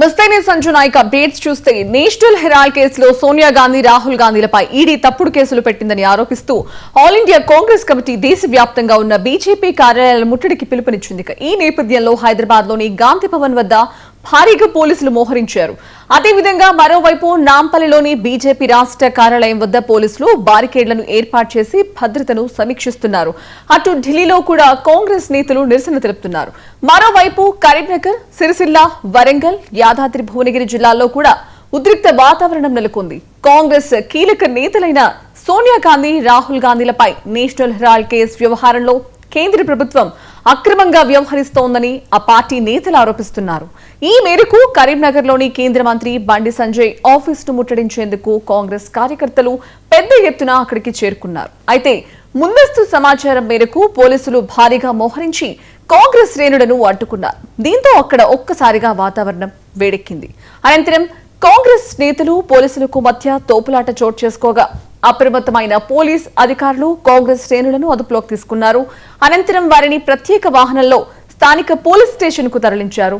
మస్తైనే Sanju Naik updates చూస్తే national Herald కేసులో Sonia Gandhi Rahul గాంధీలపై ED తప్పుడు కేసులు పెట్టిందని ఆరోపిస్తూ ఆల్ ఇండియా కాంగ్రెస్ కమిటీ దేశవ్యాప్తంగా ఉన్న బీజేపీ కార్యాలయాల ముట్టడికి పిలుపునిచ్చింది. ఈ నేపథ్యంలో హైదరాబాద్ లోని గాంధీ భవన్ వద్ద భారీగా పోలీసులు మోహరించారు. అదేవిధంగా మరోవైపు నాంపల్లిలోని బీజేపీ రాష్ట్ర కార్యాలయం వద్ద పోలీసులు బారికేడ్లను ఏర్పాటు చేసి భద్రతను సమీక్షిస్తున్నారు. అటు ఢిల్లీలో కూడా కాంగ్రెస్ నేతలు నిరసన తెలుపుతున్నారు. మరోవైపు కరీంనగర్, సిరిసిల్ల, వరంగల్, యాదాద్రి భువనగిరి జిల్లాల్లో కూడా ఉద్రిక్త వాతావరణం నెలకొంది. కాంగ్రెస్ కీలక నేతలైన సోనియా గాంధీ, రాహుల్ గాంధీలపై నేషనల్ హెరాల్డ్ కేసు వ్యవహారంలో కేంద్ర ప్రభుత్వం అక్రమంగా వ్యవహరిస్తోందని ఆ పార్టీ నేతలు ఆరోపిస్తున్నారు. ఈ మేరకు కరీంనగర్లోని కేంద్ర మంత్రి బండి సంజయ్ ఆఫీసును ముట్టడించేందుకు కాంగ్రెస్ కార్యకర్తలు పెద్ద ఎత్తున అక్కడికి చేరుకున్నారు. అయితే ముందస్తు సమాచారం మేరకు పోలీసులు భారీగా మోహరించి కాంగ్రెస్ శ్రేణులను అడ్డుకున్నారు. దీంతో అక్కడ ఒక్కసారిగా వాతావరణం వేడెక్కింది. అనంతరం కాంగ్రెస్ నేతలు పోలీసులకు మధ్య తోపులాట చోటు చేసుకోగా అప్రమత్తమైన పోలీస్ అధికారులు కాంగ్రెస్ శ్రేణులను అదుపులోకి తీసుకున్నారు. అనంతరం వారిని ప్రత్యేక వాహనంలో స్థానిక పోలీస్ స్టేషన్ కు తరలించారు.